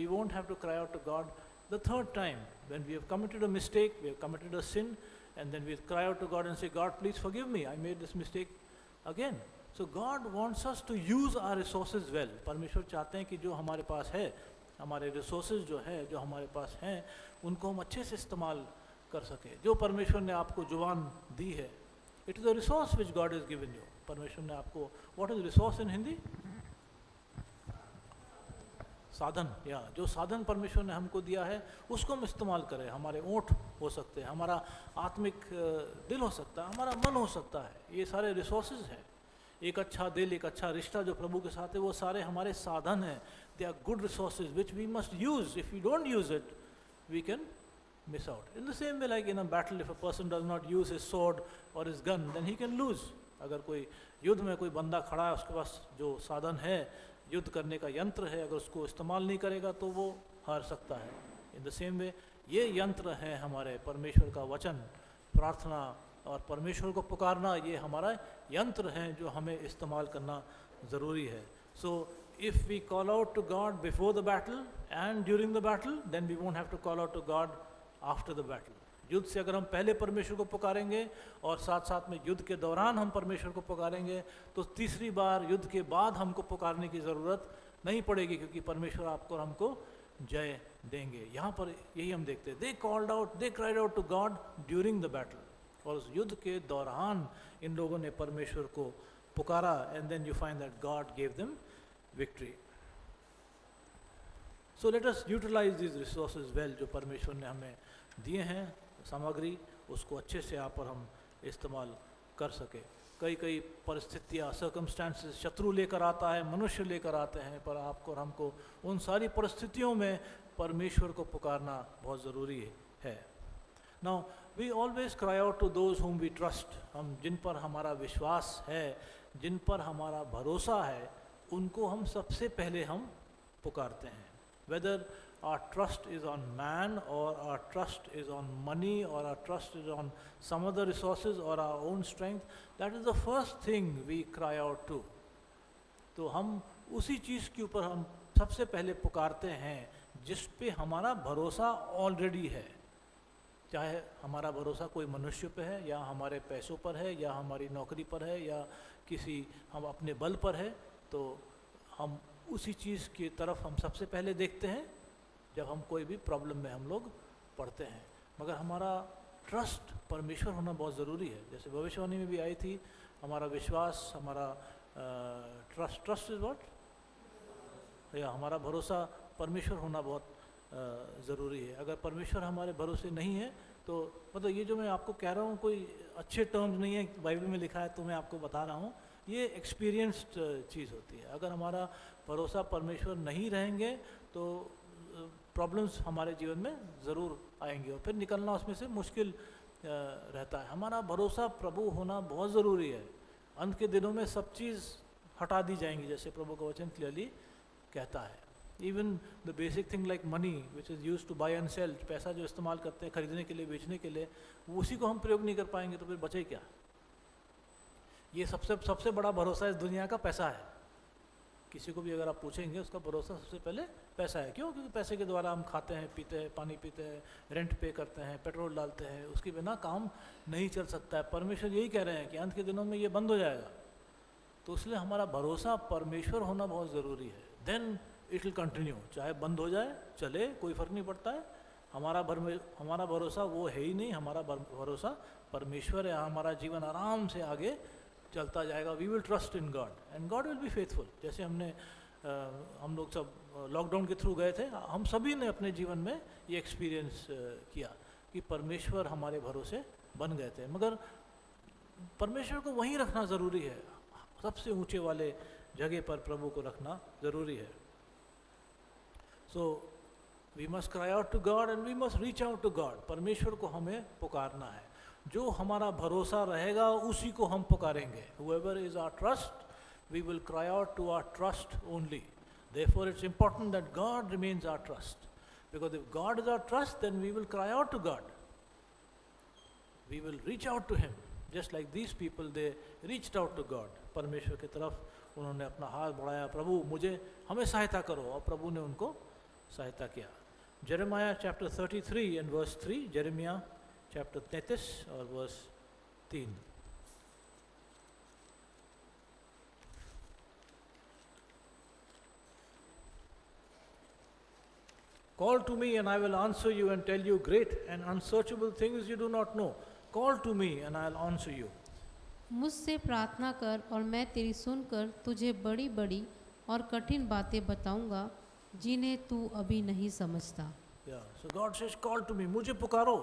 we won't have to cry out to God the third time. When we have committed a mistake, we have committed a sin, and then we cry out to God and say, God, please forgive me, I made this mistake again. So God wants us to use our resources well. परमेश्वर चाहते हैं कि जो हमारे पास है, हमारे resources जो है, जो हमारे पास हैं, उनको हम अच्छे से इस्तेमाल कर सके. जो परमेश्वर ने आपको जुबान दी है, it is a resource which God has given you. परमेश्वर ने आपको, what is resource in Hindi? साधन. या जो साधन परमेश्वर ने हमको दिया है उसको हम इस्तेमाल करें. हमारे ओंठ हो सकते हैं, हमारा आत्मिक दिल हो सकता है, हमारा मन हो सकता है. ये सारे रिसोर्सेज हैं. एक अच्छा दिल, एक अच्छा रिश्ता जो प्रभु के साथ है, वो सारे हमारे साधन हैं. They are good resources which we must use. If we don't use it, we can miss out. In the same way, like in a battle, if a person does not use his sword or his gun, then he can lose. अगर कोई युद्ध में कोई बंदा खड़ा है, उसके पास जो साधन है, युद्ध करने का यंत्र है, अगर उसको इस्तेमाल नहीं करेगा तो वो हार सकता है. In the same way, ये यंत्र है हमारे परमेश्वर का वचन, प्रार्थना और परमेश्वर को पुकारना, ये हमारा यंत्र है जो हमें इस्तेमाल करना ज़रूरी है. So if we call out to God before the battle and during the battle, then we won't have to call out to God after the battle. युद्ध से अगर हम पहले परमेश्वर को पुकारेंगे और साथ साथ में युद्ध के दौरान हम परमेश्वर को पुकारेंगे, तो तीसरी बार युद्ध के बाद हमको पुकारने की ज़रूरत नहीं पड़ेगी, क्योंकि परमेश्वर आपको और हमको जय देंगे. यहाँ पर यही हम देखते हैं. They called out, they cried out to God during the battle. और उस युद्ध के दौरान इन लोगों ने परमेश्वर को पुकारा, and then you find that God gave them victory. So let us utilize this resources well. जो परमेश्वर ने हमें दिए हैं सामग्री, उसको अच्छे से यहाँ पर हम इस्तेमाल कर सके. कई परिस्थितियाँ, सर्कमस्टांसेस शत्रु लेकर आता है, मनुष्य लेकर आते हैं, पर आपको और हमको उन सारी परिस्थितियों में परमेश्वर को पुकारना बहुत ज़रूरी है. Now we always cry out to those whom we trust. हम जिन पर हमारा विश्वास है, जिन पर हमारा भरोसा है, उनको हम सबसे पहले हम पुकारते हैं. Whether our trust is on man, or our trust is on money, or our trust is on some other resources or our own strength, that is the first thing we cry out to. तो हम उसी चीज़ के ऊपर हम सबसे पहले पुकारते हैं जिस पे हमारा भरोसा ऑलरेडी है. चाहे हमारा भरोसा कोई मनुष्य पे है, या हमारे पैसों पर है, या हमारी नौकरी पर है, या किसी हम अपने बल पर है, तो हम उसी चीज़ की तरफ हम सबसे पहले देखते हैं जब हम कोई भी प्रॉब्लम में हम लोग पड़ते हैं. मगर हमारा ट्रस्ट परमेश्वर होना बहुत ज़रूरी है. जैसे भविष्यवाणी में भी आई थी, हमारा विश्वास, हमारा ट्रस्ट इज व्हाट, या हमारा भरोसा परमेश्वर होना बहुत ज़रूरी है. अगर परमेश्वर हमारे भरोसे नहीं है तो मतलब ये जो मैं आपको कह रहा हूँ कोई अच्छे टर्म्स नहीं है, बाइबल में लिखा है तो मैं आपको बता रहा हूँ, ये एक्सपीरियंस्ड चीज़ होती है. अगर हमारा भरोसा परमेश्वर नहीं रहेंगे तो प्रॉब्लम्स हमारे जीवन में ज़रूर आएंगे और फिर निकलना उसमें से मुश्किल रहता है. हमारा भरोसा प्रभु होना बहुत ज़रूरी है. अंत के दिनों में सब चीज़ हटा दी जाएंगी, जैसे प्रभु का वचन क्लियरली कहता है. Even the basic thing like money which is use to buy and sell, पैसा जो इस्तेमाल करते हैं खरीदने के लिए, बेचने के लिए, वो उसी को हम प्रयोग नहीं कर पाएंगे तो फिर बचे क्या. ये सबसे बड़ा भरोसा इस दुनिया का पैसा है. किसी को भी अगर आप पूछेंगे, उसका भरोसा सबसे पहले पैसा है. क्यों? क्योंकि पैसे के द्वारा हम खाते हैं, पीते हैं, पानी पीते हैं, रेंट पे करते हैं, पेट्रोल डालते हैं, उसके बिना काम नहीं चल सकता है. परमेश्वर यही कह रहे हैं कि अंत के दिनों में ये बंद हो जाएगा. तो इसलिए हमारा भरोसा परमेश्वर होना बहुत ज़रूरी है. Then it will continue. चाहे बंद हो जाए, चले, कोई फ़र्क नहीं पड़ता है. हमारा भरोसा वो है ही नहीं. हमारा भरोसा परमेश्वर है. हमारा जीवन आराम से आगे चलता जाएगा. We will trust in God and God will be faithful. जैसे हम लोग सब लॉकडाउन के थ्रू गए थे, हम सभी ने अपने जीवन में ये एक्सपीरियंस किया कि परमेश्वर हमारे भरोसे बन गए थे. मगर परमेश्वर को वहीं रखना ज़रूरी है. सबसे ऊंचे वाले जगह पर प्रभु को रखना ज़रूरी है. So we must cry out to God and we must reach out to God. परमेश्वर को हमें पुकारना है. जो हमारा भरोसा रहेगा उसी को हम पुकारेंगे. Whoever is our trust, we will cry out to our trust only. Therefore, it's important that God remains our trust. Because if God is our trust, then we will cry out to God. We will reach out to Him. Just like these people, they reached out to God. परमेश्वर की तरफ उन्होंने अपना हाथ बढ़ाया, प्रभु मुझे हमें सहायता करो, और प्रभु ने उनको सहायता किया। Jeremiah chapter 33 and verse 3, Jeremiah chapter 33 और verse 3। Call to me and I will answer you and tell you great and unsearchable things you do not know. Call to me and I will answer you. मुझसे प्रार्थना कर और मैं तेरी सुनकर तुझे बड़ी बड़ी और कठिन बातें बताऊंगा जिन्हें तू अभी नहीं समझता। Yeah, so God says, call to me. मुझे पुकारो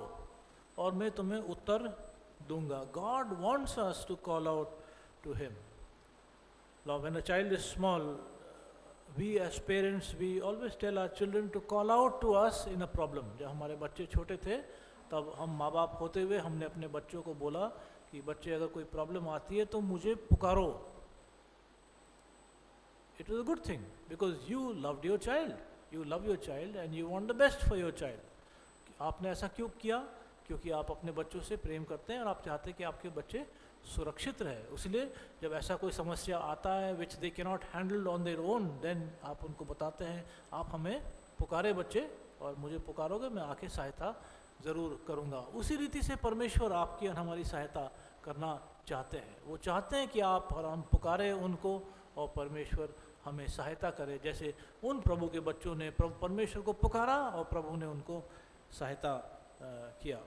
और मैं तुम्हें उत्तर दूंगा. God wants us to call out to Him. Now, when a child is small, we as parents, we always tell our children to call out to us in a problem. जब हमारे बच्चे छोटे थे तब हम माँ बाप होते हुए हमने अपने बच्चों को बोला कि बच्चे अगर कोई प्रॉब्लम आती है तो मुझे पुकारो. It was a good thing because you loved your child. You love your child and you want the best for your child. आपने ऐसा क्यों किया? क्योंकि आप अपने बच्चों से प्रेम करते हैं और आप चाहते हैं कि आपके बच्चे सुरक्षित रहे. इसलिए जब ऐसा कोई समस्या आता है which they cannot handle on their own, then आप उनको बताते हैं आप हमें पुकारे बच्चे और मुझे पुकारोगे मैं आके सहायता ज़रूर करूँगा. उसी रीति से परमेश्वर आपकी और हमारी सहायता करना चाहते हैं. वो चाहते हैं कि आप और हम पुकारे उनको और परमेश्वर हमें सहायता करे. जैसे उन प्रभु के बच्चों ने प्रभु परमेश्वर को पुकारा और प्रभु ने उनको सहायता किया.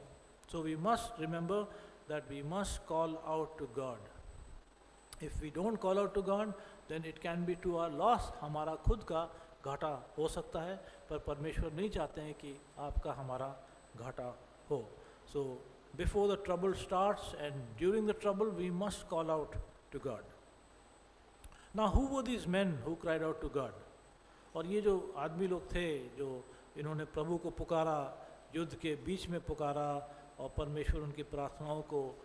So we must remember that we must call out to God. If we don't call out to God, then it can be to our loss. हमारा खुद का घाटा हो सकता है पर परमेश्वर नहीं चाहते हैं कि आपका हमारा घाटा हो. So before the trouble starts and during the trouble we must call out to God. Now who were these men who cried out to God? और ये जो आदमी लोग थे जो इन्होंने प्रभु को पुकारा, युद्ध के बीच में पुकारा और परमेश्वर उनकी प्रार्थनाओं को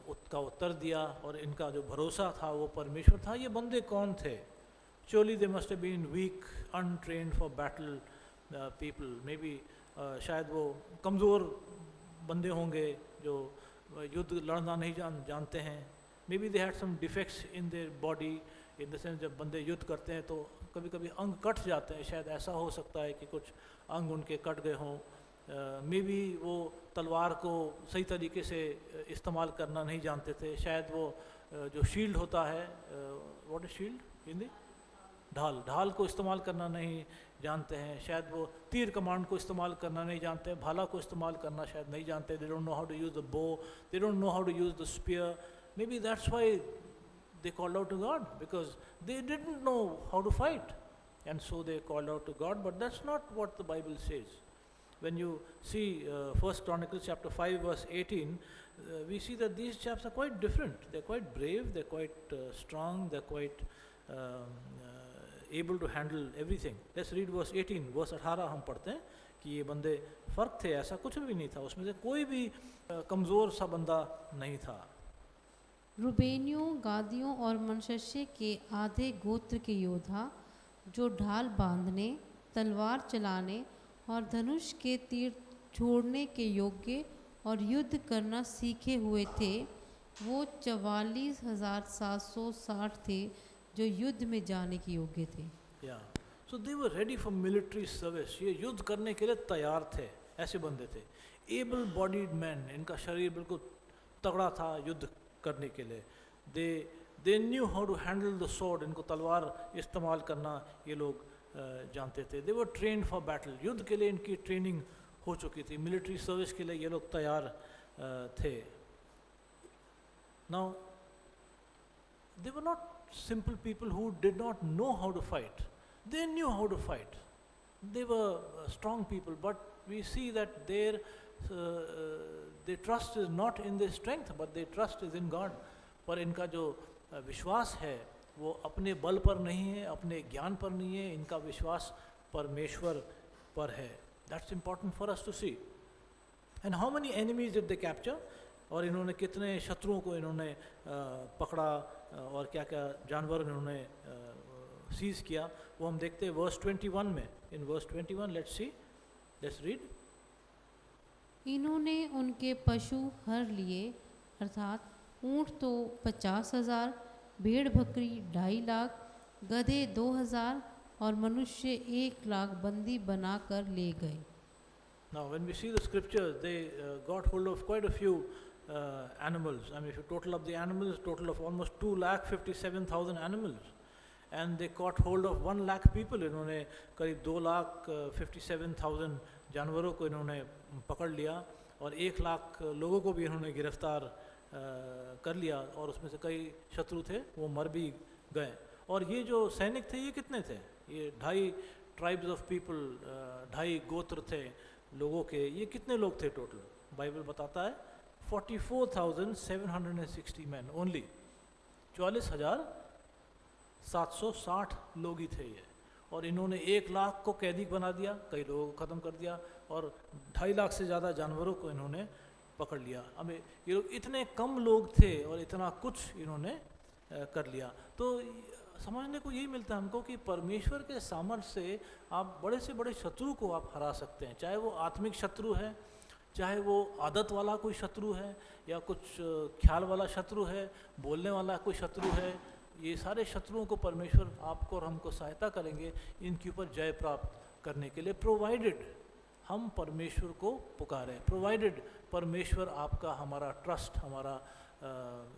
उसका उत्तर दिया और इनका जो भरोसा था वो परमेश्वर था. ये बंदे कौन थे? Surely they must have been weak, untrained for battle people. Maybe शायद वो कमज़ोर बंदे होंगे जो युद्ध लड़ना नहीं जानते हैं. Maybe they had some defects in their body, in the sense जब बंदे युद्ध करते हैं तो कभी कभी अंग कट जाते हैं. शायद ऐसा हो सकता है कि कुछ अंग उनके कट गए हों. मे बी वो तलवार को सही तरीके से इस्तेमाल करना नहीं जानते थे. शायद वो जो शील्ड होता है, व्हाट इज शील्ड हिंदी, ढाल को इस्तेमाल करना नहीं जानते हैं. शायद वो तीर कमान को इस्तेमाल करना नहीं जानते हैं. भाला को इस्तेमाल करना शायद नहीं जानते. They don't know how to use the bow, they don't know how to use the spear. Maybe that's why they called out to God, because they didn't know how to fight, and so they called out to God. But that's not what the Bible says. When you see 1 Chronicles chapter 5 verse 18, we see that these chaps are quite different. They're quite brave, they're quite strong, they're quite able to handle everything. Let's read verse 18. verse 18 हम पढ़ते हैं कि ये बंदे फ़र्क थे, ऐसा कुछ भी नहीं था. उसमें से कोई भी कमज़ोर सा बंदा नहीं था. रुबेनियों, गादियों और मनश्शे के आधे गोत्र के योद्धा जो ढाल बांधने, तलवार चलाने और धनुष के तीर छोड़ने के योग्य और युद्ध करना सीखे हुए थे, वो 44,760 थे जो युद्ध में जाने के योग्य थे. So they were ready for military service. ये युद्ध करने के लिए तैयार थे. ऐसे बंदे थे. Able bodied men. इनका शरीर बिल्कुल तगड़ा था युद्ध करने के लिए. They knew how to handle the sword. इनको तलवार इस्तेमाल करना ये लोग जानते थे. They were trained for battle. युद्ध के लिए इनकी ट्रेनिंग हो चुकी थी. मिलिट्री सर्विस के लिए ये लोग तैयार थे. Now they were not simple people who did not know how to fight. They knew how to fight. They were strong people, but we see that their trust is not in their strength, but their trust is in God. पर इनका जो विश्वास है वो अपने बल पर नहीं है, अपने ज्ञान पर नहीं है. इनका विश्वास परमेश्वर पर है. That's important for us to see. And how many enemies did they capture? और इन्होंने कितने शत्रुओं को इन्होंने पकड़ा और क्या क्या जानवर इन्होंने सीज किया वो हम देखते हैं वर्स 21 में. In verse 21 let's read. इन्होंने उनके पशु हर लिए, अर्थात ऊँट तो 50,000, भेड़ बकरी 2.5 लाख, गधे 2,000 और मनुष्य 1,00,000 बंदी बनाकर ले गए। Now, when we see the scriptures, they got hold of quite a few animals. I mean, if you total up the animals, total of almost 2,57,000 animals. And they caught hold of 1,00,000 people. इन्होंने करीब 2,57,000 जानवरों को इन्होंने पकड़ लिया और 1,00,000 लोगों को भी इन्होंने गिरफ्तार कर लिया और उसमें से कई शत्रु थे वो मर भी गए। और ये जो सैनिक थे ये कितने थे? ये 2.5 ट्राइब्स ऑफ पीपल, 2.5 गोत्र थे लोगों के। ये कितने लोग थे टोटल? बाइबल बताता है 44,760 मैन ओनली, 44,760 लोग ही थे ये। और इन्होंने 1,00,000 को कैदी बना दिया, कई लोगों को ख़त्म कर दिया और 2.5 लाख से ज़्यादा जानवरों को इन्होंने पकड़ लिया। हमें ये लोग इतने कम लोग थे और इतना कुछ इन्होंने कर लिया। तो समझने को यही मिलता है हमको कि परमेश्वर के सामर्थ्य से आप बड़े से बड़े शत्रु को आप हरा सकते हैं, चाहे वो आत्मिक शत्रु है, चाहे वो आदत वाला कोई शत्रु है, या कुछ ख्याल वाला शत्रु है, बोलने वाला कोई शत्रु है। ये सारे शत्रुओं को परमेश्वर आपको और हमको सहायता करेंगे इनके ऊपर जय प्राप्त करने के लिए, प्रोवाइडेड हम परमेश्वर को पुकारें, प्रोवाइडेड परमेश्वर आपका, हमारा ट्रस्ट, हमारा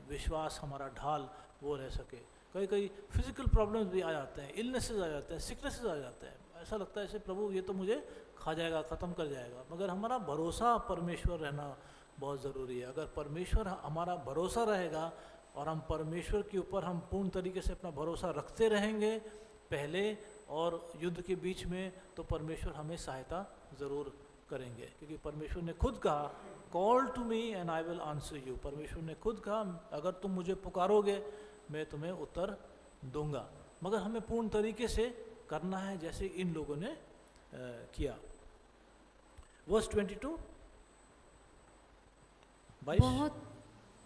विश्वास, हमारा ढाल वो रह सके। कई कई फिजिकल प्रॉब्लम्स भी आ जाते हैं, इलनेसेस आ जाते हैं, सिकनेसेस आ जाते हैं, ऐसा लगता है जैसे प्रभु ये तो मुझे खा जाएगा, ख़त्म कर जाएगा। मगर हमारा भरोसा परमेश्वर रहना बहुत ज़रूरी है। अगर परमेश्वर हमारा भरोसा रहेगा और हम परमेश्वर के ऊपर हम पूर्ण तरीके से अपना भरोसा रखते रहेंगे पहले और युद्ध के बीच में, तो परमेश्वर हमें सहायता ज़रूर करेंगे। क्योंकि परमेश्वर ने खुद कहा, call to me and I will answer you. परमेश्वर ने खुद कहा, अगर तुम मुझे पुकारोगे मैं तुम्हें उत्तर दूंगा। मगर हमें पूर्ण तरीके से करना है जैसे इन लोगों ने किया। वर्स 22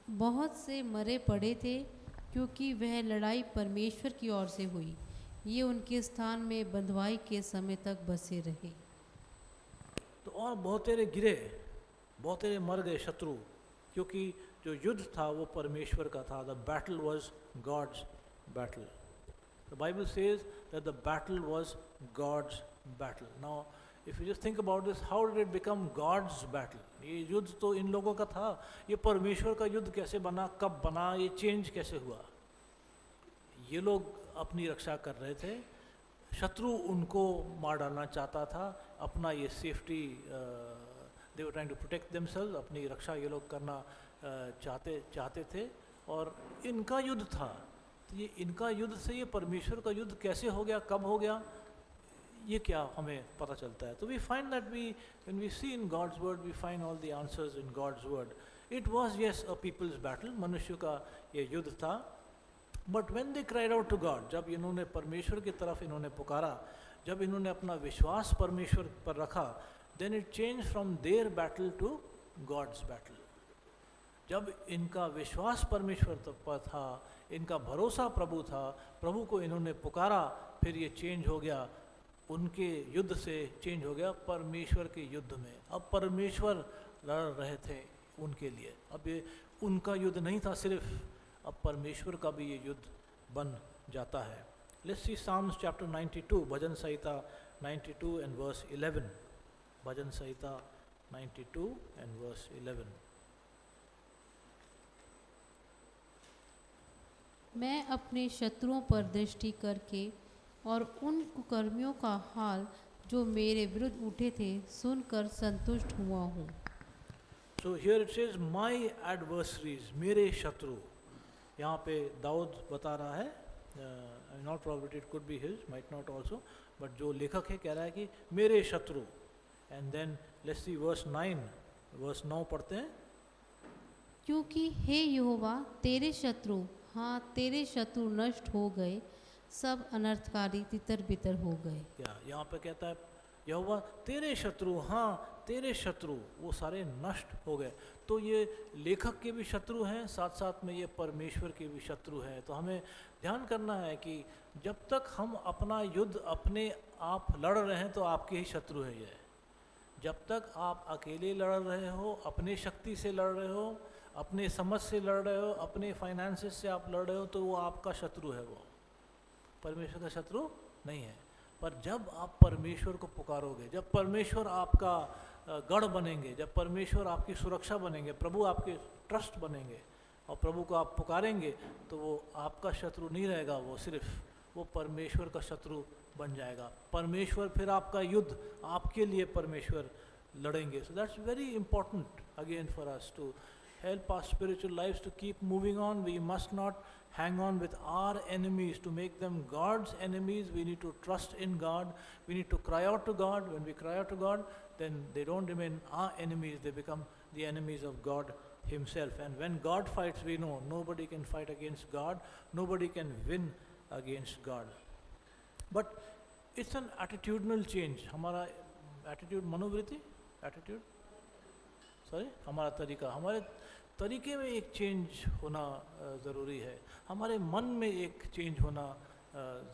बहुत से मरे पड़े थे क्योंकि वह लड़ाई परमेश्वर की ओर से हुई। ये उनके स्थान में बंधुआई के समय तक बसे रहे। तो और बहुत तेरे गिरे, बहुत तेरे मर गए शत्रु, क्योंकि जो युद्ध था वो परमेश्वर का था। The battle was God's battle. The Bible says that the battle was God's battle. Now if you just think about this, how did it become God's battle? ये युद्ध तो इन लोगों का था, ये परमेश्वर का युद्ध कैसे बना, कब बना, ये चेंज कैसे हुआ? ये लोग अपनी रक्षा कर रहे थे, शत्रु उनको मार डालना चाहता था, अपना ये safety, they were trying to protect themselves, अपनी रक्षा ये लोग करना चाहते थे। और इनका युद्ध था, तो ये इनका युद्ध से ये परमेश्वर का युद्ध कैसे हो गया, कब हो गया, ये क्या हमें पता चलता है? तो we find that when we see in God's word, we find all the answers in God's word. It was yes a people's battle, मनुष्य का ये युद्ध था। But when they cried out to God, जब इन्होंने परमेश्वर की तरफ इन्होंने पुकारा, जब इन्होंने अपना विश्वास परमेश्वर पर रखा, then it change from their battle to God's battle. जब इनका विश्वास परमेश्वर पर था, इनका भरोसा प्रभु था, प्रभु को इन्होंने पुकारा, फिर ये चेंज हो गया, उनके युद्ध से चेंज हो गया परमेश्वर के युद्ध में। अब परमेश्वर लड़ रहे थे उनके लिए, अब ये उनका युद्ध नहीं था सिर्फ, अब परमेश्वर का भी ये युद्ध बन जाता है। लेट्स सी साम्स चैप्टर 92, भजन संहिता 92 एंड वर्स 11। भजन संहिता 92 एंड वर्स 11। मैं अपने शत्रुओं पर दृष्टि करके और उन कुकर्मियों का हाल जो मेरे विरुद्ध उठे थे सुनकर संतुष्ट हुआ हूँ। So here it says my adversaries, मेरे शत्रु। यहाँ पे दाऊद बता रहा है, not probably it could be his, might not also, but जो लेखक है कह रहा है कि मेरे शत्रु। And then let's see verse 9, verse 9 पढ़ते हैं। क्योंकि हे यहोवा तेरे शत्रु, हाँ तेरे शत्रु नष्ट हो गए, सब अनर्थकारी तितर बितर हो गए। यहाँ पे कहता है यहोवा तेरे शत्रु, हाँ तेरे शत्रु वो सारे नष्ट हो गए। तो ये लेखक के भी शत्रु हैं, साथ साथ में ये परमेश्वर के भी शत्रु हैं। तो हमें ध्यान करना है कि जब तक हम अपना युद्ध अपने आप लड़ रहे हैं तो आपके ही शत्रु है ये। जब तक आप अकेले लड़ रहे हो, अपने शक्ति से लड़ रहे हो, अपने समझ से लड़ रहे हो, अपने फाइनेंसेस से आप लड़ रहे हो, तो वो आपका शत्रु है, वो परमेश्वर का शत्रु नहीं है। पर जब आप परमेश्वर को पुकारोगे, जब परमेश्वर आपका गढ़ बनेंगे, जब परमेश्वर आपकी सुरक्षा बनेंगे, प्रभु आपके ट्रस्ट बनेंगे और प्रभु को आप पुकारेंगे, तो वो आपका शत्रु नहीं रहेगा, वो सिर्फ वो परमेश्वर का शत्रु बन जाएगा। परमेश्वर फिर आपका युद्ध आपके लिए परमेश्वर लड़ेंगे। So that's very important again for us to help our spiritual lives to keep moving on. We must not hang on with our enemies to make them God's enemies. We need to trust in God. We need to cry out to God. When we cry out to God, then they don't remain our enemies, they become the enemies of God Himself. And when God fights, we know nobody can fight against God, nobody can win against God. But it's an attitudinal change. हमारा attitude, मनोवृत्ति, attitude, sorry, हमारा तरीका, हमारे तरीके में एक change होना ज़रूरी है, हमारे मन में एक चेंज होना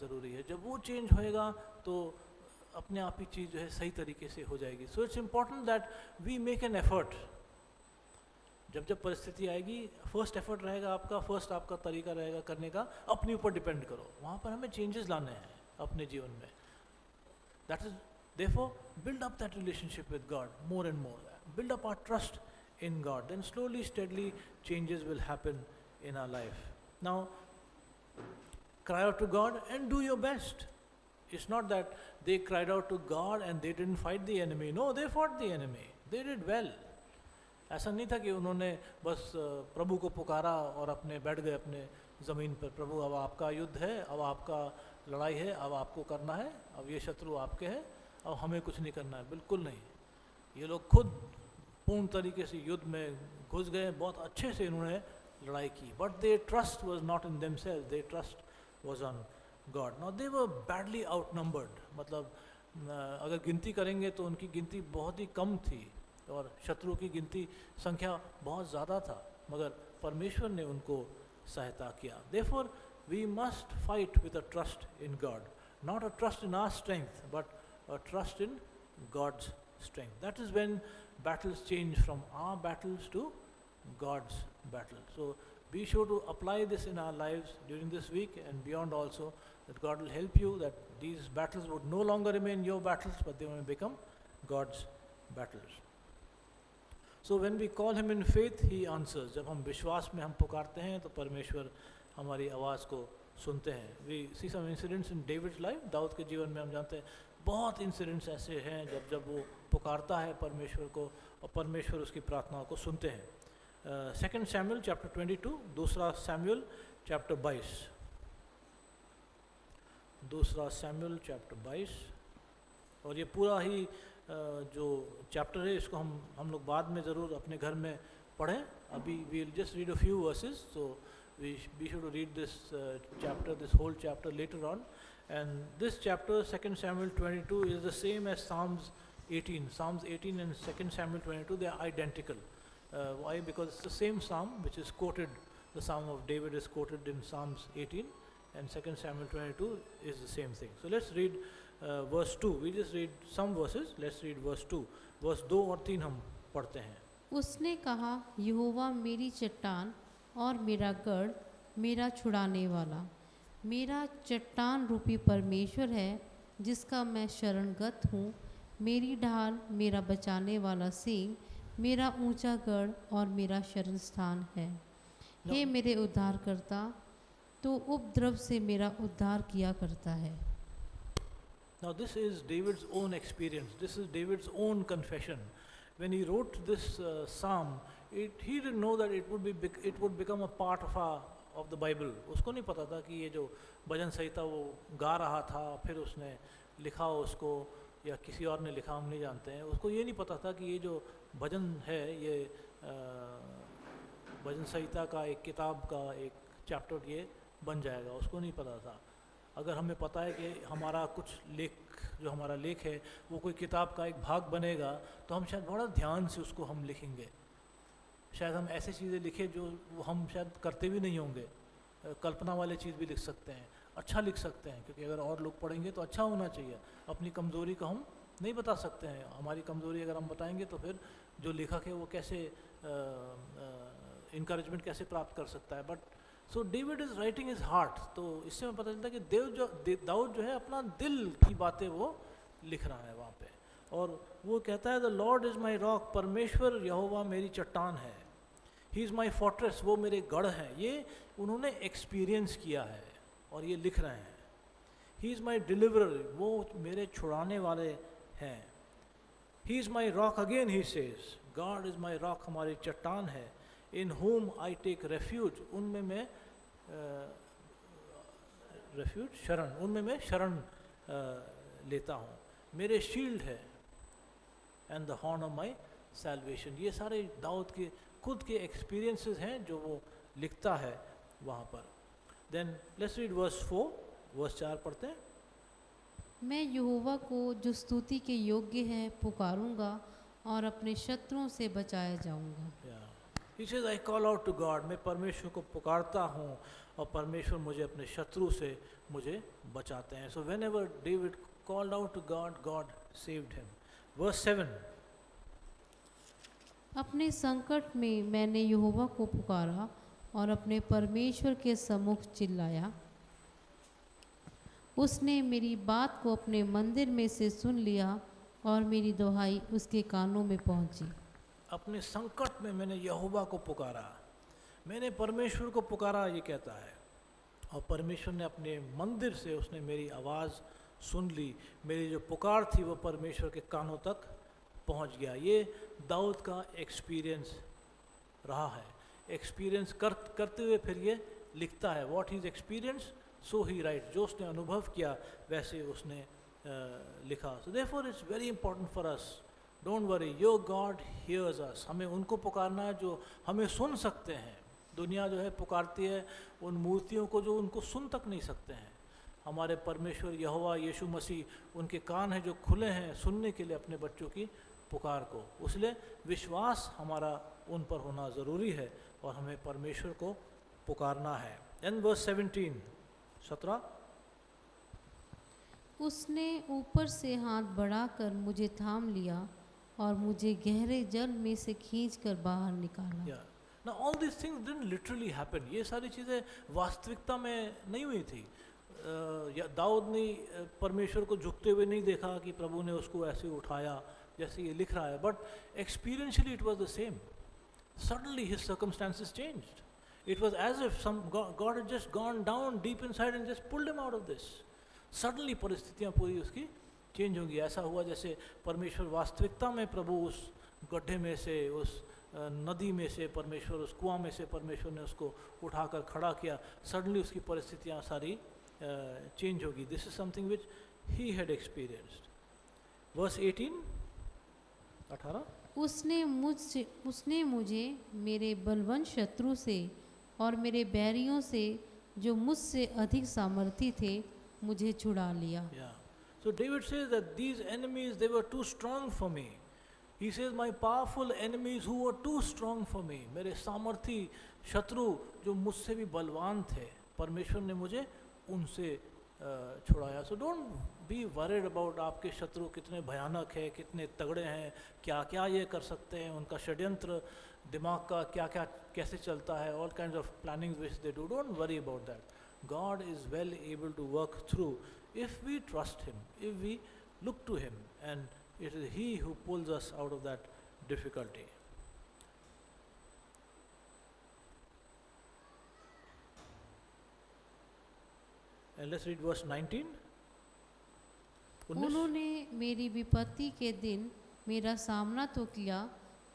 ज़रूरी है। जब वो चेंज होएगा तो अपने आप ही चीज़ जो है सही तरीके से हो जाएगी। So it's important that we make an effort. जब जब परिस्थिति आएगी, फर्स्ट एफर्ट रहेगा आपका, फर्स्ट आपका तरीका रहेगा करने का, अपने ऊपर डिपेंड करो, वहाँ पर हमें चेंजेस लाने हैं अपने जीवन में। That is therefore build up that relationship with God more and more. Build up our trust in God. Then slowly, steadily, changes will happen in our life. Now, cry out to God and do your best. It's not that they cried out to God and they didn't fight the enemy. No, they fought the enemy. They did well. ऐसा नहीं था कि उन्होंने बस प्रभु को पुकारा और अपने बैठ गए अपने ज़मीन पर, प्रभु अब आपका युद्ध है, अब आपका लड़ाई है, अब आपको करना है, अब ये शत्रु आपके हैं, अब हमें कुछ नहीं करना है। बिल्कुल नहीं, ये लोग खुद पूर्ण तरीके से युद्ध में घुस गए, बहुत अच्छे से इन्होंने लड़ाई की। But they trust was not in themselves, they trust was on God. Now they were badly outnumbered, मतलब अगर गिनती करेंगे तो उनकी गिनती बहुत ही कम थी और शत्रु की गिनती संख्या बहुत ज़्यादा था, मगर परमेश्वर ने उनको सहायता किया। Therefore, we must fight with a trust in God, not a trust in our strength, but a trust in God's strength. That is when battles change from our battles to God's battle. So be sure to apply this in our lives during this week and beyond also, that God will help you, that these battles would no longer remain your battles, but they will become God's battles. So when we call Him in faith, He answers. जब हम विश्वास में हम पुकारते हैं तो परमेश्वर हमारी आवाज़ को सुनते हैं। We see some incidents in David's life. Dawood के जीवन में हम जानते हैं बहुत इंसिडेंट्स ऐसे हैं जब वो पुकारता है परमेश्वर को और परमेश्वर उसकी प्रार्थनाओं को सुनते हैं। 2 Samuel chapter 22, दूसरा सैमुअल chapter 22, दूसरा सैमुअल chapter 22, और ये पूरा ही जो चैप्टर है इसको हम लोग बाद में ज़रूर अपने घर में पढ़ें। अभी we will just read a few verses, so we be should to read this chapter, this whole chapter later on. And this chapter 2 Samuel 22 is the same as Psalms 18. Psalms 18 and 2 Samuel 22, they are identical. Why? Because it's the same psalm which is quoted, the Psalm of David is quoted in Psalms 18, and 2 Samuel 22 is the same thing. So let's read verse 2. We just read some verses. Let's read verse 2. Verse 2 और 3 हम पढ़ते हैं। उसने कहा, यहोवा मेरी चट्टान और मेरा गढ़, मेरा छुड़ाने वाला, मेरा चट्टान रूपी परमेश्वर है जिसका मैं शरणगत हूँ, मेरी ढाल, मेरा बचाने वाला सिंह, मेरा ऊंचा गढ़ और मेरा शरण स्थान है। हे मेरे उद्धारकर्ता, तो उपद्रव से मेरा उद्धार किया करता है। Now this is David's own experience. This is David's own confession. When he wrote this psalm, he didn't know that it would become a part of the Bible. उसको नहीं पता था कि ये जो भजन संहिता वो गा रहा था, फिर उसने लिखा उसको या किसी और ने लिखा, हम नहीं जानते हैं। उसको ये नहीं पता था कि ये जो भजन है ये भजन संहिता का एक किताब का एक चैप्टर ये बन जाएगा, उसको नहीं पता था। अगर हमें पता है कि हमारा कुछ लेख, जो हमारा लेख है वो कोई किताब का एक भाग बनेगा, तो हम शायद बड़ा ध्यान से उसको हम लिखेंगे। शायद हम ऐसी चीज़ें लिखें जो हम शायद करते भी नहीं होंगे, कल्पना वाले चीज़ भी लिख सकते हैं, अच्छा लिख सकते हैं, क्योंकि अगर और लोग पढ़ेंगे तो अच्छा होना चाहिए। अपनी कमज़ोरी को हम नहीं बता सकते हैं, हमारी कमज़ोरी अगर हम बताएंगे तो फिर जो लेखक है वो कैसे इनकरेजमेंट कैसे प्राप्त कर सकता है। But so David is writing his heart, तो इससे हमें पता चलता है कि दाऊद जो है अपना दिल की बातें वो लिख रहा है वहाँ पे। और वो कहता है the Lord is my rock, परमेश्वर यहोवा मेरी चट्टान है, ही इज़ माई फोर्ट्रेस, वो मेरे गढ़ हैं। ये उन्होंने एक्सपीरियंस किया है और ये लिख रहे हैं। ही इज़ माई डिलीवरर, वो मेरे छुड़ाने वाले हैं। He is my rock, again he says God is my rock, हमारी चट्टान है। इन होम आई टेक रेफ्यूज, उनमें मैं रेफ्यूज शरण, उनमें मैं शरण लेता हूँ। मेरे शील्ड है and the horn of my salvation. ये सारे दाऊद के खुद के एक्सपीरियंसेस हैं जो वो लिखता है वहाँ पर। Then let's read verse 4, verse 4 पढ़ते हैं। मैं यहोवा को जो स्तुति के योग्य है पुकारूंगा और अपने शत्रुओं से बचाया जाऊंगा। He says, I call out to God, मैं परमेश्वर को पुकारता हूँ और परमेश्वर मुझे अपने शत्रु से मुझे बचाते हैं। So whenever David called out to God, God saved him. Verse 7. अपने संकट में मैंने यहोवा को पुकारा और अपने परमेश्वर के सम्मुख चिल्लाया। उसने मेरी बात को अपने मंदिर में से सुन लिया और मेरी दुहाई उसके कानों में पहुंची। अपने संकट में मैंने यहोवा को पुकारा, मैंने परमेश्वर को पुकारा, ये कहता है, और परमेश्वर ने अपने मंदिर से उसने मेरी आवाज़ सुन ली। मेरी जो पुकार थी वो परमेश्वर के कानों तक पहुंच गया। ये दाऊद का एक्सपीरियंस रहा है। एक्सपीरियंस करते हुए फिर ये लिखता है। What his experience so he write, जो उसने अनुभव किया वैसे उसने लिखा। So therefore it's very important for us, don't worry, your God hears us. हमें उनको पुकारना है जो हमें सुन सकते हैं। दुनिया जो है पुकारती है उन मूर्तियों को जो उनको सुन तक नहीं सकते हैं। हमारे परमेश्वर यहोवा यीशु मसीह, उनके कान हैं जो खुले हैं सुनने के लिए अपने बच्चों की पुकार को। इसलिए विश्वास हमारा उन पर होना ज़रूरी है और हमें परमेश्वर को पुकारना है। And verse 17। उसने ऊपर से हाथ बढ़ाकर मुझे थाम लिया और मुझे गहरे जल में से खींचकर बाहर निकाला। Now all these things didn't literally happen. ये सारी चीज़ें वास्तविकता में नहीं हुई थी। दाऊद ने परमेश्वर को झुकते हुए नहीं देखा कि प्रभु ने उसको ऐसे उठाया जैसे ये लिख रहा है, but experientially it was the same. Suddenly his circumstances changed. It was as if God had just gone down deep inside and just pulled him out of this. Suddenly परिस्थितियाँ पूरी उसकी चेंज होंगी। ऐसा हुआ जैसे परमेश्वर वास्तविकता में प्रभु उस गड्ढे में से, उस नदी में से परमेश्वर, उस कुआं में से परमेश्वर ने उसको उठाकर खड़ा किया। सडनली उसकी परिस्थितियाँ सारी चेंज होगी। This is something which he had experienced. Verse 18। उसने मुझे मेरे बलवंत शत्रु से और मेरे बैरियों से जो मुझसे अधिक सामर्थी थे मुझे छुड़ा लिया। So David says that these enemies, they were too strong for me. He says my powerful enemies who were too strong for me. मेरे सामर्थी शत्रु जो मुझसे भी बलवान थे, परमेश्वर ने मुझे उनसे छुड़ाया। So don't be worried about आपके शत्रु कितने भयानक है, कितने तगड़े हैं, क्या क्या ये कर सकते हैं, उनका षड्यंत्र दिमाग का क्या क्या कैसे चलता है, all kinds of plannings which they do. Don't worry about that. God is well able to work through if we trust Him, if we look to Him, and it is He who pulls us out of that difficulty. And let's read verse 19. उन्होंने मेरी विपत्ति के दिन मेरा सामना तो किया,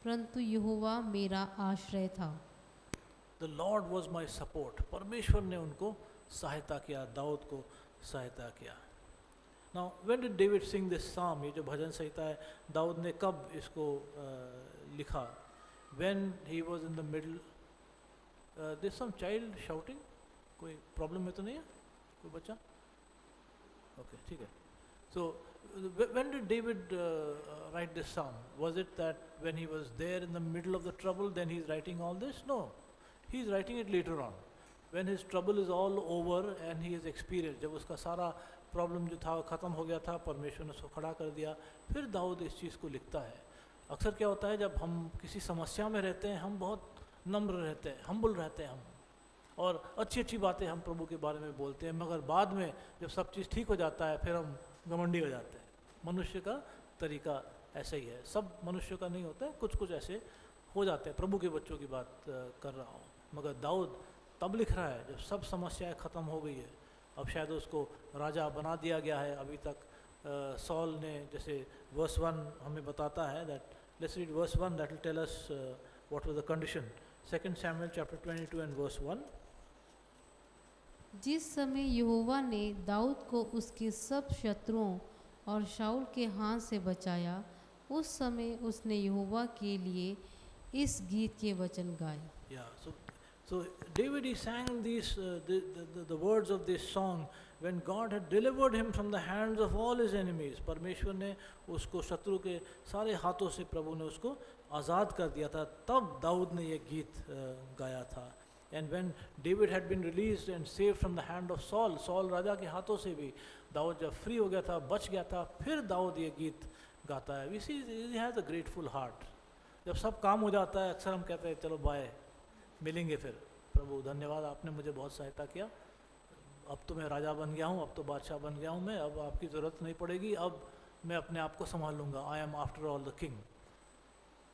परंतु यहोवा मेरा आश्रय था। The Lord was my support. परमेश्वर ने उनको सहायता किया, दाऊद को सहायता किया। Now, when did David sing this psalm? ये जो भजन संहिता है, दाऊद ने कब इसको लिखा? When he was in the middle. There's some child shouting. कोई प्रॉब्लम में तो नहीं है? कोई बच्चा? Okay, ठीक है. So, when did David write this psalm? Was it that when he was there in the middle of the trouble, then he's writing all this? No, he's writing it later on. When his trouble is all over and he has experienced, जब उसका सारा problem जो था ख़त्म हो गया था, परमेश्वर ने उसको खड़ा कर दिया, फिर दाऊद इस चीज़ को लिखता है। अक्सर क्या होता है जब हम किसी समस्या में रहते हैं, हम बहुत नम्र रहते हैं, हम्बल रहते हैं, हम और अच्छी अच्छी बातें हम प्रभु के बारे में बोलते हैं, मगर बाद में जब सब चीज़ ठीक हो जाता है फिर हम घमंडी हो जाते हैं। मनुष्य का तरीका ऐसा ही है, सब मनुष्य का नहीं होता है, कुछ कुछ ऐसे हो जाते हैं। प्रभु के बच्चों की बात कर रहा हूँ। मगर दाऊद तब लिख रहा है जब सब समस्याएं ख़त्म हो गई है, अब शायद उसको राजा बना दिया गया है। अभी तक सॉल ने, जैसे वर्स 1 हमें बताता है that, let's read verse 1 that will tell us what was the condition. 2 Samuel chapter 22 and verse 1। जिस समय यहोवा ने दाऊद को उसके सब शत्रुओं और शाऊल के हाथ से बचाया, उस समय उसने यहोवा के लिए इस गीत के वचन गाए। Yeah, so David, he sang these the words of this song when God had delivered him from the hands of all his enemies. परमेश्वर ने उसको शत्रु के सारे हाथों से प्रभु ने उसको आज़ाद कर दिया था, तब दाऊद ने ये गीत गाया था। And when David had been released and saved from the hand of Saul, Saul राजा के हाथों से भी दाऊद जब फ्री हो गया था, बच गया था, फिर दाऊद ये गीत गाता है। We see he has a grateful heart. जब सब काम हो जाता है अक्सर हम कहते हैं चलो बाय, मिलेंगे फिर, प्रभु धन्यवाद आपने मुझे बहुत सहायता किया, अब तो मैं राजा बन गया हूँ, अब तो बादशाह बन गया हूँ मैं, अब आपकी ज़रूरत नहीं पड़ेगी, अब मैं अपने आप को संभाल लूँगा, I am after all the king.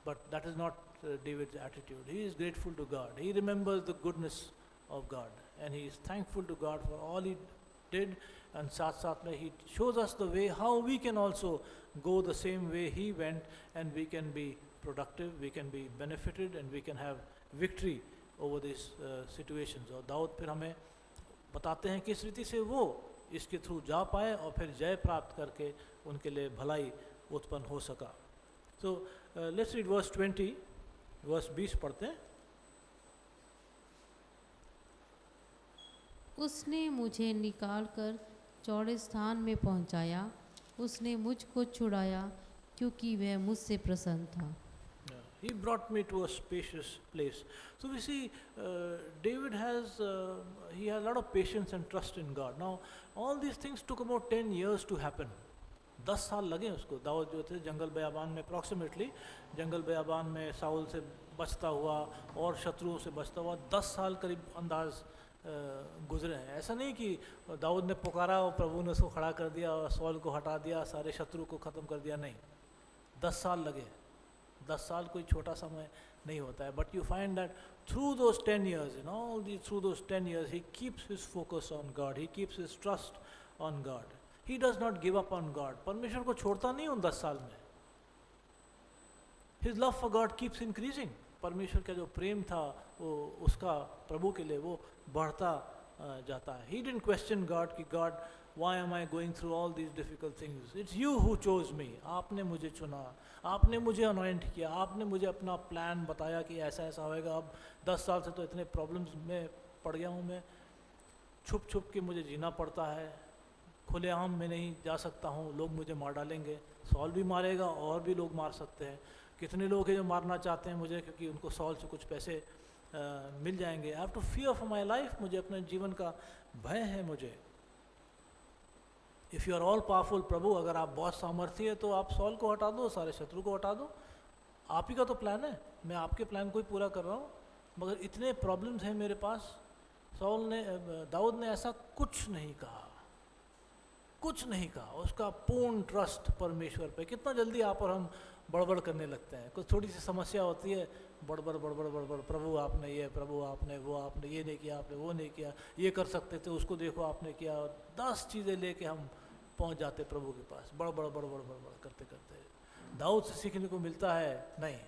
But that is not David's attitude. He is grateful to God. He remembers the goodness of God and he is thankful to God for all he did, and साथ साथ में he shows us the way how we can also go the same way he went, and we can be productive, we can be benefited, and we can have victory over these situations. और दाऊद फिर हमें बताते हैं किस रीति से वो इसके थ्रू जा पाए और फिर जय प्राप्त करके उनके लिए भलाई उत्पन्न हो सका। So let's read verse 20, verse 20 पढ़ते हैं। उसने मुझे निकालकर चौड़े स्थान में पहुंचाया, उसने मुझको छुड़ाया क्योंकि वह मुझसे प्रसन्न था। He brought me to a spacious place. So we see David has he had a lot of patience and trust in God. Now all these things took about 10 years to happen. 10 साल लगे उसको। दाऊद जो थे जंगल बयाबान में, approximately जंगल बयाबान में Saul से बचता हुआ और शत्रुओं से बचता हुआ 10 साल करीब अंदाज गुजरे हैं। ऐसा नहीं कि दाऊद ने पुकारा और प्रभु ने उसको खड़ा कर दिया और सॉल को हटा दिया, सारे शत्रु को ख़त्म कर दिया, नहीं, 10 साल लगे। 10 साल कोई छोटा समय नहीं होता है। But you find that through those 10 years, you know, through those 10 years he keeps his focus on God, he keeps his trust on God, he does not give up on God. परमेश्वर को छोड़ता नहीं उन 10 साल में। His love for God keeps increasing. परमेश्वर का जो प्रेम था वो उसका प्रभु के लिए वो बढ़ता जाता है। He didn't question God कि God, why am I going through all these difficult things? It's you who chose me. आपने मुझे चुना, आपने मुझे अनॉइंट किया, आपने मुझे अपना प्लान बताया कि ऐसा ऐसा होएगा। अब 10 साल से तो इतने प्रॉब्लम्स में पड़ गया हूँ मैं, छुप छुप के मुझे जीना पड़ता है, खुलेआम में नहीं जा सकता हूँ, लोग मुझे मार डालेंगे, सॉल भी मारेगा और भी लोग मार सकते हैं। कितने लोग हैं जो मारना चाहते हैं मुझे क्योंकि उनको सॉल से कुछ पैसे मिल जाएंगे। I have to fear for my life, मुझे अपने जीवन का भय है मुझे। If you are all powerful प्रभु, अगर आप बहुत सामर्थ्य है तो आप सॉल को हटा दो, सारे शत्रु को हटा दो, आप ही का तो प्लान है, मैं आपके प्लान को ही पूरा कर रहा हूँ। मगर इतने प्रॉब्लम्स हैं मेरे पास। दाऊद ने ऐसा कुछ नहीं कहा, कुछ नहीं कहा। उसका पूर्ण ट्रस्ट परमेश्वर पे। कितना जल्दी आप और हम बड़बड़ करने लगते हैं, कुछ थोड़ी सी समस्या होती है, बड़बड़ बड़बड़ बड़बड़, प्रभु आपने ये, प्रभु आपने वो, आपने ये नहीं किया, आपने वो नहीं किया, ये कर सकते थे, उसको देखो आपने किया, 10 चीज़ें लेके हम पहुंच जाते प्रभु के पास, बड़बड़ बड़बड़ बड़बड़ करते करते। दाऊद से सीखने को मिलता है, नहीं,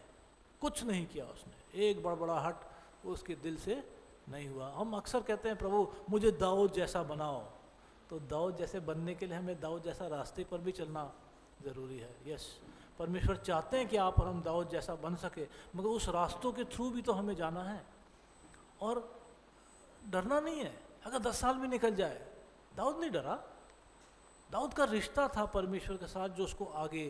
कुछ नहीं किया उसने, एक बड़बड़ाहट उसके दिल से नहीं हुआ। हम अक्सर कहते हैं प्रभु मुझे दाऊद जैसा बनाओ, तो दाऊद जैसे बनने के लिए हमें दाऊद जैसा रास्ते पर भी चलना ज़रूरी है। यस, परमेश्वर चाहते हैं कि आप और हम दाऊद जैसा बन सके, मगर उस रास्तों के थ्रू भी तो हमें जाना है। और डरना नहीं है, अगर 10 साल भी निकल जाए। दाऊद नहीं डरा, दाऊद का रिश्ता था परमेश्वर के साथ जो उसको आगे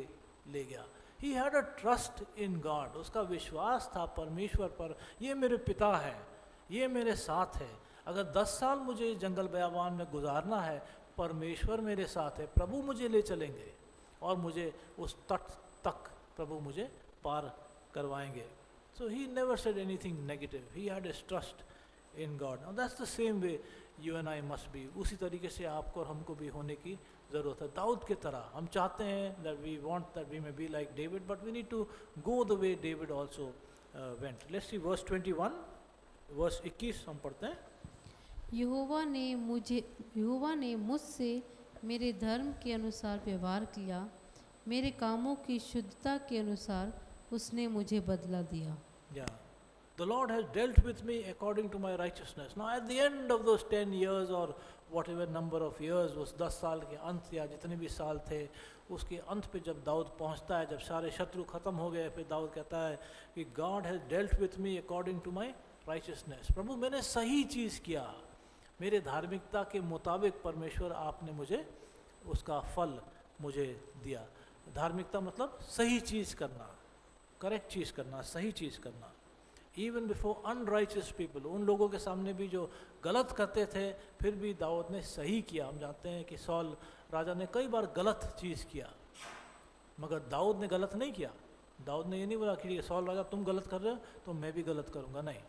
ले गया। He had a trust in God, उसका विश्वास था परमेश्वर पर, ये मेरे पिता है, ये मेरे साथ है। अगर 10 साल मुझे जंगल बयाबान में गुजारना है, परमेश्वर मेरे साथ है, प्रभु मुझे ले चलेंगे और मुझे उस तट तक प्रभु मुझे पार करवाएंगे। So he never said anything negative, he had his trust in God. Now that's the same way you and I must be. उसी तरीके से आपको और हमको भी होने की ज़रूरत है. दाऊद के तरह हम चाहते हैं that we want that we may be like David, but we need to go the way David also went. Let's see verse 21, verse 21 हम पढ़ते हैं. यहोवा ने मुझसे मेरे धर्म के अनुसार व्यवहार किया, मेरे कामों की शुद्धता के अनुसार उसने मुझे बदला दिया. Yeah. The Lord has dealt with me according to my righteousness. Now at the end of those 10 years or whatever number of years, उस 10 साल के अंत या जितने भी साल थे, उसके अंत पे जब दाऊद पहुंचता है, जब सारे शत्रु खत्म हो गए, फिर दाऊद कहता है कि God has dealt with me according to my righteousness. प्रभु मैंने सही चीज़ किया, मेरे धार्मिकता के मुताबिक परमेश्वर आपने मुझे उसका फल मुझे दिया. धार्मिकता मतलब सही चीज़ करना, करेक्ट चीज़ करना, सही चीज़ करना. इवन बिफोर अनराइचियस पीपल, उन लोगों के सामने भी जो गलत करते थे, फिर भी दाऊद ने सही किया. हम जानते हैं कि सौल राजा ने कई बार गलत चीज़ किया, मगर दाऊद ने गलत नहीं किया. दाऊद ने ये नहीं बोला कि सौल राजा तुम गलत कर रहे हो तो मैं भी गलत करूँगा. नहीं,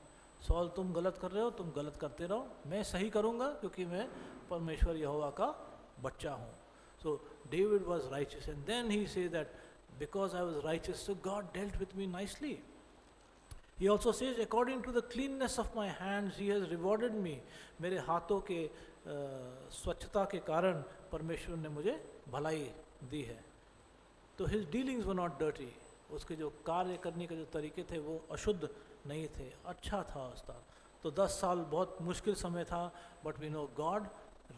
सौल तुम गलत कर रहे हो, तुम गलत करते रहो, मैं सही करूँगा क्योंकि मैं परमेश्वर यहोवा का बच्चा हूँ. So David was righteous and then he say that because I was righteous so God dealt with me nicely. He also says, according to the cleanness of my hands, He has rewarded me. मेरे हाथों के स्वच्छता के कारण परमेश्वर ने मुझे भलाई दी है. तो his dealings were not dirty. उसके जो कार्य करने के जो तरीके थे वो अशुद्ध नहीं थे, अच्छा था उसका. तो 10 साल बहुत मुश्किल समय था, but we know God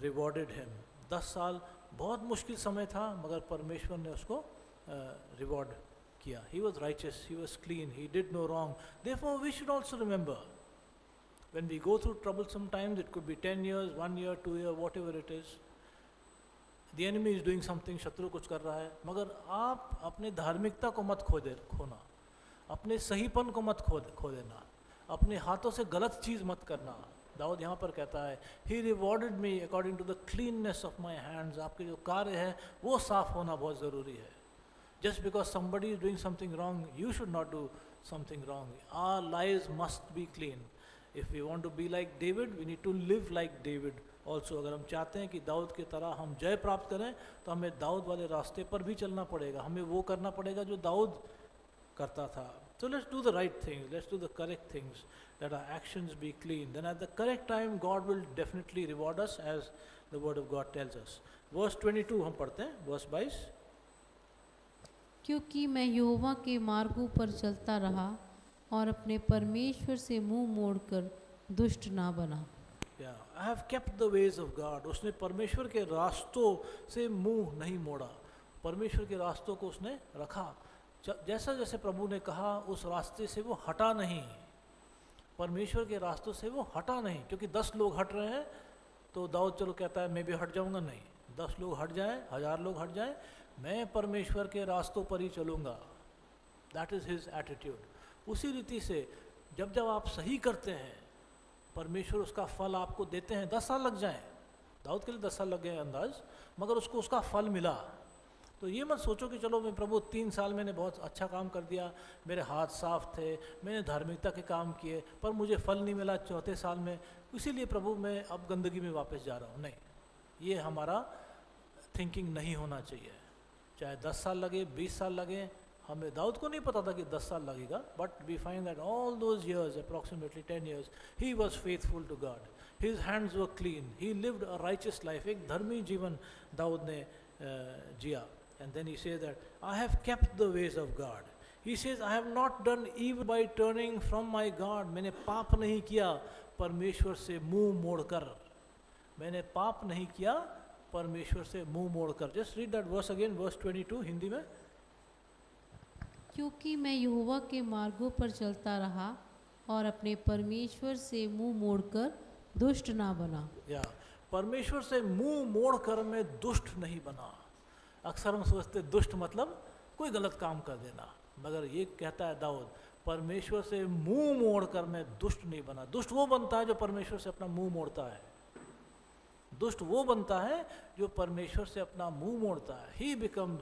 rewarded him. 10 साल बहुत मुश्किल समय था, मगर परमेश्वर ने उसको रिवॉर्ड किया. He was righteous, he was clean, he did no wrong. Therefore, we should also remember, when we go through troublesome times, it could be 10 years, 1 year, 2 years, whatever it is, the enemy is doing something, शत्रु कुछ कर रहा है, मगर आप अपने धार्मिकता को मत खोना, अपने सहीपन को मत खो देना, अपने हाथों से गलत चीज़ मत करना. दाऊद यहाँ पर कहता है, He rewarded me according to the cleanness of my hands. आपके जो कार्य है वो साफ होना बहुत ज़रूरी है. Just because somebody is doing something wrong, you should not do something wrong. Our lives must be clean. If we want to be like David, we need to live like David also. अगर हम चाहते हैं कि दाऊद की तरह हम जय प्राप्त करें, तो हमें दाऊद वाले रास्ते पर भी चलना पड़ेगा. हमें वो करना पड़ेगा जो दाऊद करता था. So let's do the right things. Let's do the correct things. Let our actions be clean. Then at the correct time, God will definitely reward us, as the Word of God tells us. Verse 22 हम पढ़ते हैं. Verse 22. क्योंकि मैं यहोवा के मार्गों पर चलता रहा और अपने परमेश्वर से मुंह मोड़कर दुष्ट ना बना. Yeah, I have kept the ways of God. उसने परमेश्वर के रास्तों से मुंह नहीं मोड़ा, परमेश्वर के रास्तों को उसने रखा. जैसा जैसे प्रभु ने कहा उस रास्ते से वो हटा नहीं, परमेश्वर के रास्तों से वो हटा नहीं. क्योंकि 10 लोग हट रहे हैं तो दाऊद चलो कहता है मैं भी हट जाऊंगा. नहीं, 10 लोग हट जाएं, 1000 लोग हट जाएं, मैं परमेश्वर के रास्तों पर ही चलूँगा. That is his attitude. उसी रीति से जब जब आप सही करते हैं, परमेश्वर उसका फल आपको देते हैं. 10 साल लग जाएं, दाऊद के लिए 10 साल लग गए अंदाज, मगर उसको उसका फल मिला. तो ये मत सोचो कि चलो मैं प्रभु 3 साल मैंने बहुत अच्छा काम कर दिया, मेरे हाथ साफ थे, मैंने धार्मिकता के काम किए, पर मुझे फल नहीं मिला 4थे साल में, इसीलिए प्रभु मैं अब गंदगी में वापस जा रहा हूँ. नहीं, ये हमारा थिंकिंग नहीं होना चाहिए. चाहे 10 साल लगे, 20 साल लगे, हमें दाऊद को नहीं पता था कि 10 साल लगेगा, but we find that all those years, approximately 10 years, he was faithful to God. His hands were clean, he lived a righteous life. एक धर्मी जीवन दाऊद ने जिया. And then he says that I have kept the ways of God. He says I have not done evil by turning from my God. मैंने पाप नहीं किया परमेश्वर से मुंह मोड़कर. मैंने पाप नहीं किया परमेश्वर से मुंह मोड़कर. Just read that verse again, verse 22 Hindi में. क्योंकि मैं यहोवा के मार्गों पर चलता रहा और अपने परमेश्वर से मुंह मोड़कर दुष्ट ना बना. या परमेश्वर से मुंह मोड़कर मैं दुष्ट नहीं बना. अक्सर हम सोचते दुष्ट मतलब कोई गलत काम कर देना, मगर ये कहता है दाऊद, परमेश्वर से मुंह मोड़कर मैं दुष्ट नहीं बना. दुष्ट वो बनता है जो परमेश्वर से अपना मुंह मोड़ता है. दुष्ट वो बनता है जो परमेश्वर से अपना मुंह मोड़ता है.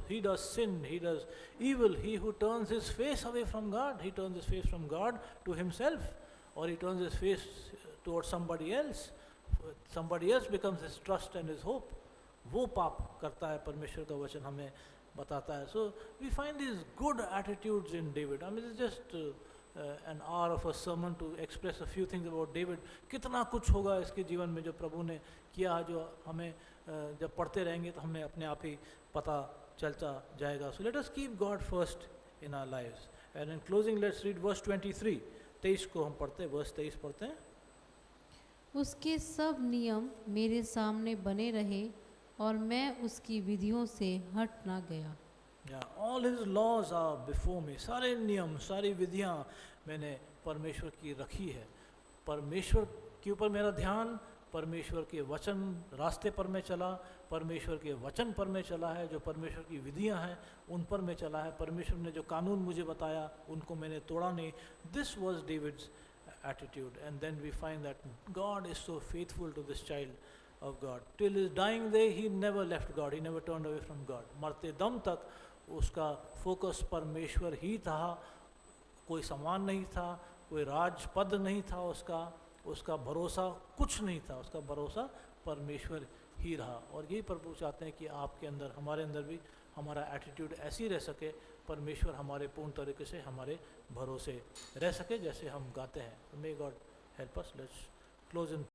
he does sin, he does evil. He who turns his face away from God, he turns his face from God to himself, or he turns his face towards somebody else becomes his trust and his hope. वो पाप करता है, परमेश्वर का वचन हमें बताता है. So we find these good attitudes in David. I mean, it's just an hour of a sermon to express a few things about David. कितना कुछ होगा इसके जीवन में जो प्रभु ने किया, जो हमें जब पढ़ते रहेंगे तो हमें अपने आप ही पता चलता जाएगा. So let us keep God first in our lives. And in closing, let's read verse 23. 23 को हम पढ़ते हैं, verse 23 पढ़ते हैं. उसके सब नियम मेरे सामने बने रहे और मैं उसकी विधियों से हट ना गया. Yeah, all his laws are before me. सारे नियम, सारी विधियाँ मैंने परमेश्वर की रखी है. परमेश्वर के ऊपर मेरा ध्यान, परमेश्वर के वचन रास्ते पर मैं चला, परमेश्वर के वचन पर मैं चला है, जो परमेश्वर की विधियाँ हैं उन पर मैं चला है, परमेश्वर ने जो कानून मुझे बताया उनको मैंने तोड़ा नहीं. This was David's attitude. And then we find that God is so faithful to this child of God. Till his dying day he never left God, he never turned away from God. मरते दम तक उसका focus परमेश्वर ही था. कोई सम्मान नहीं था, कोई राज पद नहीं था उसका भरोसा कुछ नहीं था, उसका भरोसा परमेश्वर ही रहा. और यही प्रभु चाहते हैं कि आपके अंदर, हमारे अंदर भी हमारा एटीट्यूड ऐसी रह सके, परमेश्वर हमारे पूर्ण तरीके से हमारे भरोसे रह सके, जैसे हम गाते हैं. May God help us. Let's close in